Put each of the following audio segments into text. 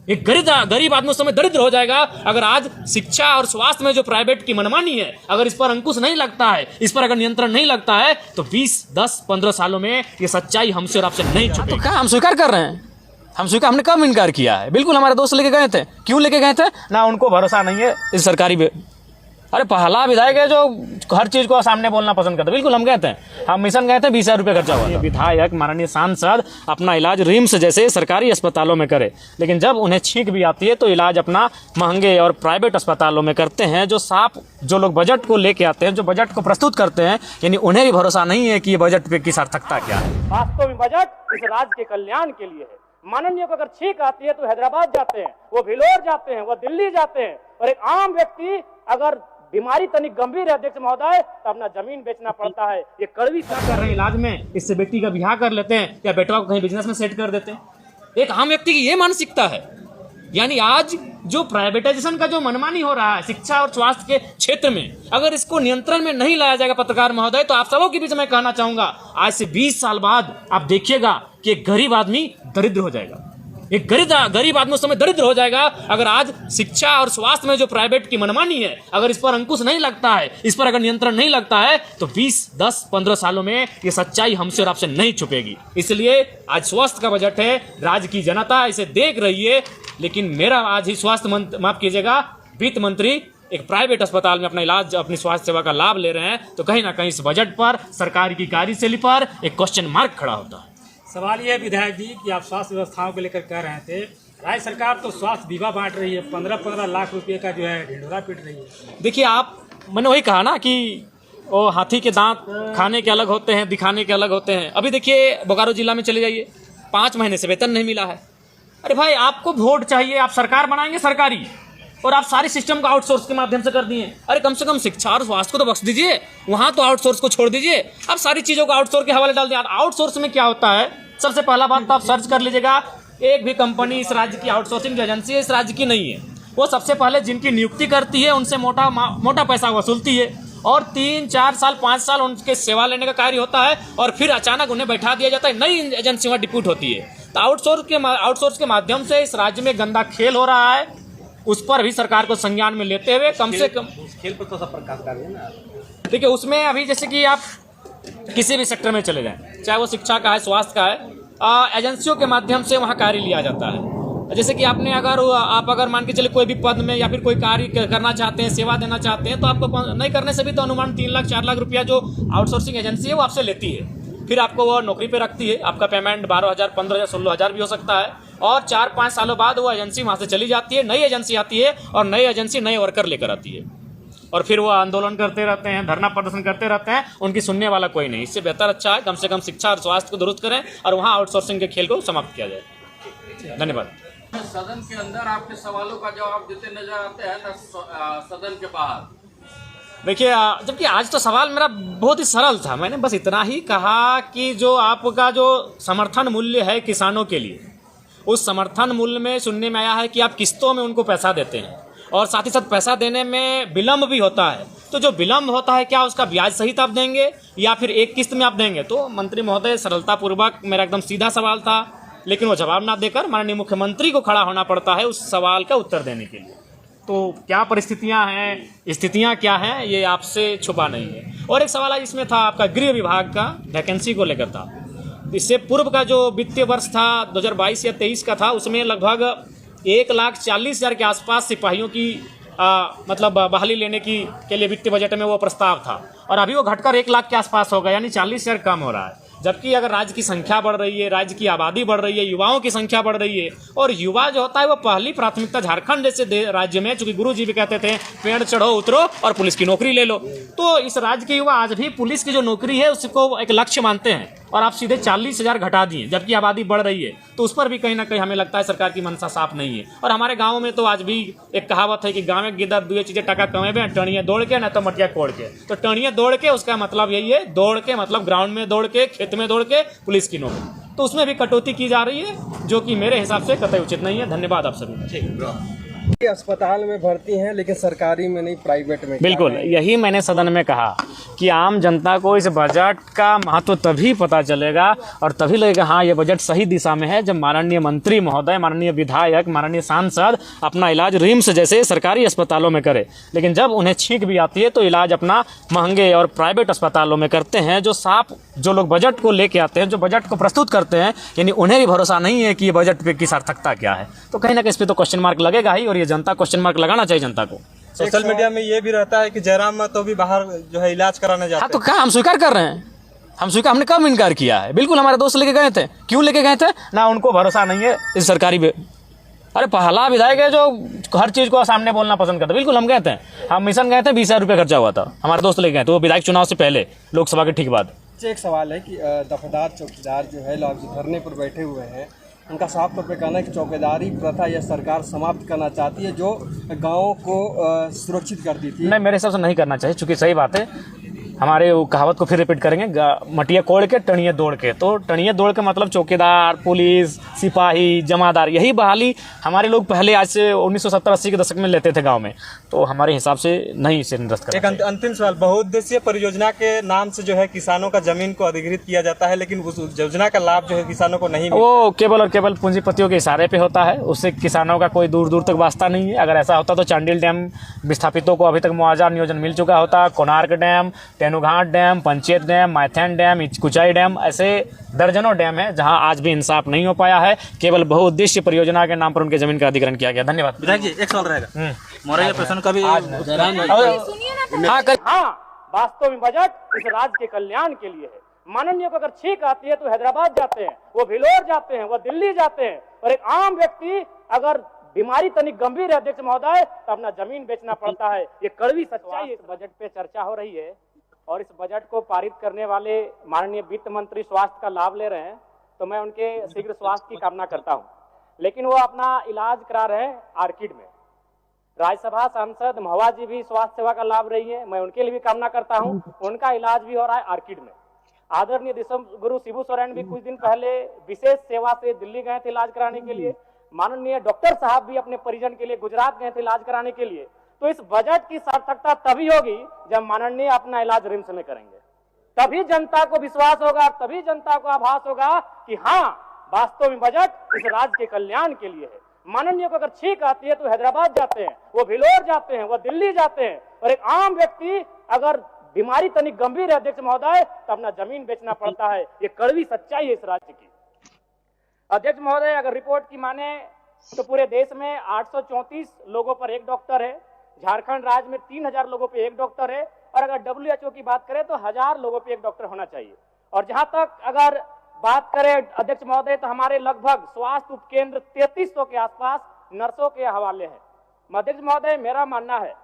एक गरीब आदमी उस समय दरिद्र हो जाएगा अगर आज शिक्षा और स्वास्थ्य में जो प्राइवेट की मनमानी है, अगर इस पर अंकुश नहीं लगता है, इस पर अगर नियंत्रण नहीं लगता है, तो 20, 10, 15 सालों में ये सच्चाई हमसे और आपसे नहीं छुपेगी। तो क्या हम स्वीकार कर रहे हैं? हमने कब इनकार किया है? बिल्कुल हमारे दोस्त लेके गए थे। क्यों लेके गए थे? ना उनको भरोसा नहीं है इस सरकारी अरे पहला विधायक है जो हर चीज को सामने बोलना पसंद करता है। बिल्कुल हम गए थे, हम मिशन गए थे, 20,000 रुपये खर्चा हुआ। विधायक माननीय सांसद अपना इलाज रिम्स जैसे सरकारी अस्पतालों में करे, लेकिन जब उन्हें छींक भी आती है तो इलाज अपना महंगे और प्राइवेट अस्पतालों में करते हैं। जो लोग बजट को लेके आते हैं, जो बजट को प्रस्तुत करते हैं, यानी उन्हें भी भरोसा नहीं है कि ये बजट पे की सार्थकता क्या है। वास्तव में बजट इस राज्य के कल्याण के लिए है। माननीय को अगर छींक आती है तो हैदराबाद जाते हैं, वो भिलोर जाते हैं, वो दिल्ली जाते हैं, और एक आम व्यक्ति अगर बीमारी तनिक गंभीर है अध्यक्ष महोदय तो अपना जमीन बेचना पड़ता है। ये कड़वी क्या कर रहे हैं इलाज में, इससे व्यक्ति का ब्याह कर लेते हैं या बेटवा को कहीं बिजनेस में सेट कर देते हैं। एक आम व्यक्ति की ये मानसिकता है। यानी आज जो प्राइवेटाइजेशन का जो मनमानी हो रहा है शिक्षा और स्वास्थ्य के क्षेत्र में, अगर इसको नियंत्रण में नहीं लाया जाएगा पत्रकार महोदय, तो आप सबों के बीच में कहना चाहूंगा, आज से 20 साल बाद आप देखिएगा कि एक गरीब आदमी दरिद्र हो जाएगा। एक गरीब आदमी उस समय दरिद्र हो जाएगा अगर आज शिक्षा और स्वास्थ्य में जो प्राइवेट की मनमानी है, अगर इस पर अंकुश नहीं लगता है, इस पर अगर नियंत्रण नहीं लगता है, तो 20, 10, 15 सालों में ये सच्चाई हमसे और आपसे नहीं छुपेगी। इसलिए आज स्वास्थ्य का बजट है, राज्य की जनता इसे देख रही है, लेकिन मेरा आज ही माफ कीजिएगा, वित्त मंत्री एक प्राइवेट अस्पताल में अपना इलाज, अपनी स्वास्थ्य सेवा का लाभ ले रहे हैं, तो कहीं ना कहीं इस बजट पर, सरकार की कार्यशैली पर एक क्वेश्चन मार्क खड़ा होता है। सवाल यह है विधायक जी कि आप स्वास्थ्य व्यवस्थाओं को लेकर कह रहे थे, राज्य सरकार तो स्वास्थ्य बीमा बांट रही है, 15-15 लाख रुपए का जो है ढिंढोरा पीट रही है। देखिए मैंने वही कहा ना कि वो हाथी के दांत खाने के अलग होते हैं, दिखाने के अलग होते हैं। अभी देखिए बोकारो जिला में चले जाइए, 5 महीने से वेतन नहीं मिला है। अरे भाई आपको वोट चाहिए, आप सरकार बनाएंगे सरकारी, और आप सारी सिस्टम को आउटसोर्स के माध्यम से कर दिए। अरे कम से कम शिक्षा और स्वास्थ्य को तो बख्श दीजिए, वहां तो आउटसोर्स को छोड़ दीजिए, आप सारी चीजों को आउटसोर्स के हवाले डाल दिया। आउटसोर्स में क्या होता है, सबसे पहला बात तो आप सर्च कर लीजिएगा, एक भी कंपनी इस राज्य की आउटसोर्सिंग जो एजेंसी है इस राज्य की नहीं है। वो सबसे पहले जिनकी नियुक्ति करती है उनसे मोटा पैसा वसूलती है, और 3, 4 साल, 5 साल उनके सेवा लेने का कार्य होता है, और फिर अचानक उन्हें बैठा दिया जाता है, नई एजेंसी वहाँ डिप्यूट होती है। तो आउटसोर्स के माध्यम से इस राज्य में गंदा खेल हो रहा है, उस पर भी सरकार को संज्ञान में लेते हुए कम से कम उस खेल पर तो सब प्रकाश डालिए ना। देखिए उसमें अभी जैसे कि आप किसी भी सेक्टर में चले जाएं, चाहे वो शिक्षा का है, स्वास्थ्य का है, एजेंसियों के माध्यम से वहाँ कार्य लिया जाता है। जैसे कि आप अगर मान के चले कोई भी पद में या फिर कोई कार्य करना चाहते हैं, सेवा देना चाहते हैं, तो आपको नहीं करने से भी तो अनुमान 3 लाख 4 लाख रुपया जो आउटसोर्सिंग एजेंसी है वो आपसे लेती है। फिर आपको वो नौकरी पे रखती है, आपका पेमेंट 12,000, 15,000, 16,000 भी हो सकता है, और 4-5 सालों बाद वो एजेंसी वहाँ से चली जाती है, नई एजेंसी आती है, और नई एजेंसी नए वर्कर लेकर आती है, और फिर वो आंदोलन करते रहते हैं, धरना प्रदर्शन करते रहते हैं, उनकी सुनने वाला कोई नहीं। इससे बेहतर अच्छा है कम से कम शिक्षा और स्वास्थ्य को दुरुस्त करें और वहाँ आउटसोर्सिंग के खेल को समाप्त किया जाए। धन्यवाद। सदन के अंदर आपके सवालों का जवाब देते नजर आते हैं ना सदन के बाहर? देखिए जबकि आज तो सवाल मेरा बहुत ही सरल था, मैंने बस इतना ही कहा कि जो आपका जो समर्थन मूल्य है किसानों के लिए, उस समर्थन मूल्य में सुनने में आया है कि आप किस्तों में उनको पैसा देते हैं, और साथ ही साथ पैसा देने में विलम्ब भी होता है। तो जो विलम्ब होता है, क्या उसका ब्याज सहित आप देंगे या फिर एक किस्त में आप देंगे? तो मंत्री महोदय सरलतापूर्वक, मेरा एकदम सीधा सवाल था, लेकिन वो जवाब ना देकर माननीय मुख्यमंत्री को खड़ा होना पड़ता है उस सवाल का उत्तर देने के लिए। तो क्या परिस्थितियां हैं, स्थितियां क्या हैं, ये आपसे छुपा नहीं है। और एक सवाल इसमें था आपका गृह विभाग का वैकेंसी को लेकर था। इससे पूर्व का जो वित्तीय वर्ष था 2022 या 23 का था, उसमें लगभग 1,40,000 के आसपास सिपाहियों की मतलब बहाली लेने के लिए वित्तीय बजट में वो प्रस्ताव था, और अभी वो घटकर 1 लाख के आसपास हो गया, यानी 40,000 कम हो रहा है। जबकि अगर राज्य की संख्या बढ़ रही है, राज्य की आबादी बढ़ रही है, युवाओं की संख्या बढ़ रही है, और युवा जो होता है वो पहली प्राथमिकता झारखंड जैसे राज्य में, चूंकि गुरु जी भी कहते थे पेड़ चढ़ो उतरो और पुलिस की नौकरी ले लो, तो इस राज्य के युवा आज भी पुलिस की जो नौकरी है उसको एक लक्ष्य मानते हैं, और आप सीधे 40,000 घटा दिए, जबकि आबादी बढ़ रही है। तो उस पर भी कहीं ना कहीं हमें लगता है सरकार की मंशा साफ नहीं है। और हमारे गाँव में तो आज भी एक कहावत है कि गाँव में गिद्दा 2 चीज़ें टका कमेबे, टणियाँ दौड़ के ना तो मटिया कोड़ के। तो टणियाँ दौड़ के उसका मतलब यही है, दौड़ के मतलब ग्राउंड में दौड़ के, खेत में दौड़ के पुलिस की नौकरी, तो उसमें भी कटौती की जा रही है, जो कि मेरे हिसाब से कतई उचित नहीं है। धन्यवाद आप सभी। ठीक। अस्पताल में भर्ती हैं लेकिन सरकारी में नहीं, प्राइवेट में। बिल्कुल, यही मैंने सदन में कहा कि आम जनता को इस बजट का महत्व तभी पता चलेगा और तभी लगेगा हाँ ये बजट सही दिशा में है, जब माननीय मंत्री महोदय, माननीय विधायक, माननीय सांसद अपना इलाज रिम्स जैसे सरकारी अस्पतालों में करे। लेकिन जब उन्हें छींक भी आती है तो इलाज अपना महंगे और प्राइवेट अस्पतालों में करते हैं। जो साफ जो लोग बजट को लेके आते हैं, जो बजट को प्रस्तुत करते हैं, यानी उन्हें भी भरोसा नहीं है कि ये बजट पे की सार्थकता क्या है। तो कहीं ना कहीं इस पर तो क्वेश्चन मार्क लगेगा ही, और ये जनता क्वेश्चन मार्क लगाना चाहिए जनता को। सोशल मीडिया में ये भी रहता है कि जयराम तो भी बाहर जो है इलाज कराने जाते हैं। हाँ, तो क्या हम स्वीकार कर रहे हैं? हमने कब इनकार किया है? बिल्कुल हमारे दोस्त लेके गए थे। क्यों लेके गए थे? ना उनको भरोसा नहीं है इस सरकारी अरे पहला विधायक है जो हर चीज़ को सामने बोलना पसंद करता है। बिल्कुल हम गए थे, हम मिशन गए थे, 20,000 रुपये खर्चा हुआ था, हमारे दोस्त लेके गए थे, वो विधायक चुनाव से पहले, लोकसभा के ठीक बाद। एक सवाल है कि दफेदार चौकीदार जो है लोग धरने पर बैठे हुए हैं, उनका साफ तौर पे कहना है कि चौकीदारी प्रथा यह सरकार समाप्त करना चाहती है जो गाँवों को सुरक्षित करती थी। नहीं, मेरे हिसाब से नहीं करना चाहिए, चूँकि सही बात है, हमारे वो कहावत को फिर रिपीट करेंगे, मटिया कोड़ के टणिया दौड़ के। तो टणिया दौड़ के मतलब चौकीदार, पुलिस, सिपाही, जमादार, यही बहाली हमारे लोग पहले आज से 1970-80 के दशक में लेते थे गांव में। तो हमारे हिसाब से नहीं इसे निरस्त करना चाहिए। एक अंतिम सवाल, बहुउद्देशीय परियोजना के नाम से जो है किसानों का जमीन को अधिग्रहित किया जाता है, लेकिन उस योजना का लाभ जो है किसानों को नहीं मिलता। वो केवल और केवल पूंजीपतियों के इशारे पे होता है, उससे किसानों का कोई दूर दूर तक वास्ता नहीं है। अगर ऐसा होता तो चांडिल डैम विस्थापितों को अभी तक मुआवजा नियोजन मिल चुका होता, Konark dam, Tenughat dam, Panchet dam, Maithon dam, Kuchai dam, ऐसे दर्जनों डैम है जहां आज भी इंसाफ नहीं हो पाया है। केवल बहुउद्देशीय परियोजना के नाम पर उनके जमीन का अधिग्रहण किया गया। धन्यवाद। विधायक जी, एक सवाल रहेगा, मोरैया प्रश्न का भी। हाँ, वास्तव में बजट इस राज्य के कल्याण के लिए है। माननीय को अगर छींक आती है तो हैदराबाद जाते हैं, वो भिलोर जाते हैं, वो दिल्ली जाते हैं, और एक आम व्यक्ति अगर बीमारी तनिक गंभीर है अध्यक्ष महोदय तो अपना जमीन बेचना पड़ता है। ये कड़वी सच्चाई। इस बजट पे चर्चा हो रही है और इस बजट को पारित करने वाले माननीय वित्त मंत्री स्वास्थ्य का लाभ ले रहे हैं, तो मैं उनके शीघ्र स्वास्थ्य की कामना करता हूं। लेकिन वो अपना इलाज करा रहे हैं आर्किड में। राज्यसभा सांसद महुआ जी भी स्वास्थ्य सेवा का लाभ रही है, मैं उनके लिए भी कामना करता हूं, उनका इलाज भी हो रहा है आर्किड में। आदरणीय दिसम गुरु शिबू सोरेन भी कुछ दिन पहले विशेष सेवा से दिल्ली गए थे इलाज कराने के लिए। माननीय डॉक्टर साहब भी अपने परिजन के लिए गुजरात गए थे इलाज कराने के लिए। तो इस बजट की सार्थकता तभी होगी जब माननीय अपना इलाज रिम्स में करेंगे, तभी जनता को विश्वास होगा, तभी जनता को आभास होगा कि हाँ वास्तव में बजट इस राज्य के कल्याण के लिए है। माननीय को अगर छींक आती है तो हैदराबाद जाते हैं, वो भिलोर जाते हैं, वो दिल्ली जाते हैं, और एक आम व्यक्ति अगर बीमारी तनिक गंभीर है अध्यक्ष महोदय तो अपना जमीन बेचना पड़ता है। ये कड़वी सच्चाई है इस राज्य की। अध्यक्ष महोदय, अगर रिपोर्ट की माने तो पूरे देश में 834 लोगों पर एक डॉक्टर है, झारखंड राज्य में 3000 लोगों पे एक डॉक्टर है, और अगर WHO की बात करें तो 1000 लोगों पे एक डॉक्टर होना चाहिए। और जहां तक अगर बात करें अध्यक्ष महोदय तो हमारे लगभग स्वास्थ्य उपकेंद्र 3300 के आसपास नर्सों के हवाले हैं। अध्यक्ष महोदय, मेरा मानना है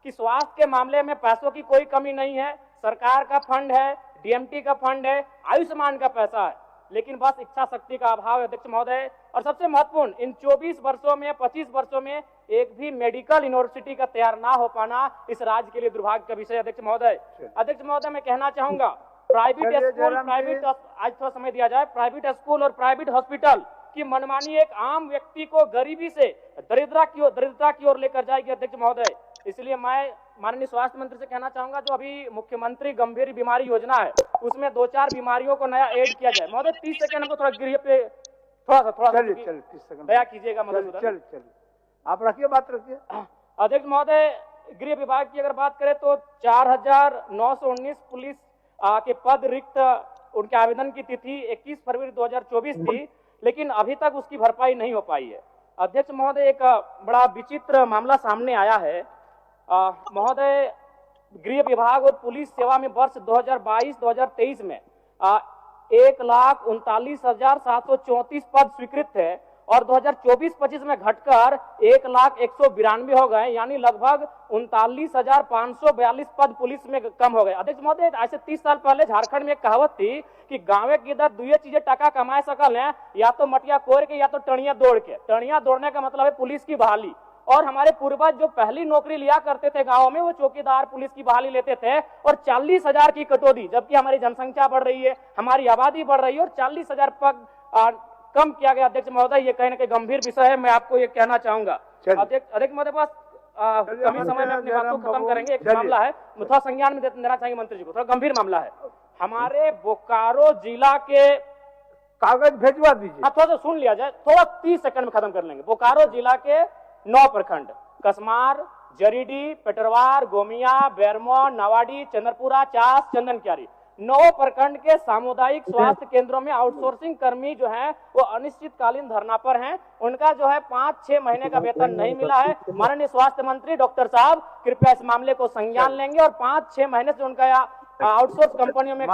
कि स्वास्थ्य के मामले में पैसों की कोई कमी नहीं है। सरकार का फंड है, DMT का फंड है, आयुष्मान का पैसा है, लेकिन बस इच्छा शक्ति का अभाव है अध्यक्ष महोदय। और सबसे महत्वपूर्ण, इन 24 वर्षों में 25 वर्षों में एक भी मेडिकल यूनिवर्सिटी का तैयार ना हो पाना इस राज्य के लिए दुर्भाग्य का विषय अध्यक्ष महोदय। अध्यक्ष महोदय, मैं कहना चाहूंगा प्राइवेट स्कूल, प्राइवेट, आज थोड़ा समय दिया जाए, प्राइवेट स्कूल और प्राइवेट हॉस्पिटल की मनमानी एक आम व्यक्ति को गरीबी से दरिद्रता की ओर लेकर जाएगी अध्यक्ष महोदय। इसलिए मैं माननीय स्वास्थ्य मंत्री से कहना चाहूंगा, जो अभी मुख्यमंत्री गंभीर बीमारी योजना है उसमें 2-4 बीमारियों को नया ऐड किया जाए। महोदय 30 सेकंड हमको थोड़ा गृह पे थोड़ा सा दया कीजिएगा मधुसूदन। आप रखिए, बात रखिए। अध्यक्ष महोदय, गृह विभाग की अगर बात करें तो 4919 पुलिस के पद रिक्त, उनके आवेदन की तिथि 21 फरवरी 2024 थी, लेकिन अभी तक उसकी भरपाई नहीं हो पाई है। अध्यक्ष महोदय, एक बड़ा विचित्र मामला सामने आया है महोदय। गृह विभाग और पुलिस सेवा में वर्ष 2022-2023 में 1,39,734 पद स्वीकृत थे, और 2024-25 में घटकर 1,01,92 हो गए, यानी लगभग 39,542 पद पुलिस में कम हो गए। अध्यक्ष महोदय, आज से 30 साल पहले झारखंड में एक कहावत थी कि गाँव की इधर दुए चीजें टका कमाए सकल हैं, या तो मटिया कोर के या तो टणिया दौड़ के। टणिया दौड़ने का मतलब है पुलिस की बहाली। और हमारे पूर्वज जो पहली नौकरी लिया करते थे गाँव में, वो चौकीदार पुलिस की बहाली लेते थे, और 40,000 की कटौती, जबकि हमारी जनसंख्या बढ़ रही है, हमारी आबादी बढ़ रही है, और 40,000 पद कम किया गया। अध्यक्ष महोदय, ये कहीं ना कहीं गंभीर विषय है, मैं आपको ये कहना चाहूंगा। अधिक महोदय बस कमी समय में अपनी बात को खत्म करेंगे। एक मामला है, थोड़ा संज्ञान में देना चाहिए मंत्री जी को, थोड़ा गंभीर मामला है। हमारे बोकारो जिला के कागज भेजवा दीजिए। थोड़ा सा सुन लिया जाए, थोड़ा 30 सेकंड में खत्म कर लेंगे। बोकारो जिला के 9 प्रखंड कसमार, जरीडी, पेटरवार, गोमिया, बेरमो, नवाडी, चंद्रपुरा, चास, चंदनक्यारी 9 प्रखंड के सामुदायिक स्वास्थ्य केंद्रों में आउटसोर्सिंग कर्मी जो हैं वो अनिश्चितकालीन धरना पर हैं। उनका जो है 5-6 महीने का वेतन नहीं मिला है। माननीय स्वास्थ्य मंत्री डॉक्टर साहब कृपया इस मामले को संज्ञान लेंगे और 5-6 महीने से उनका आउटसोर्स कंपनियों में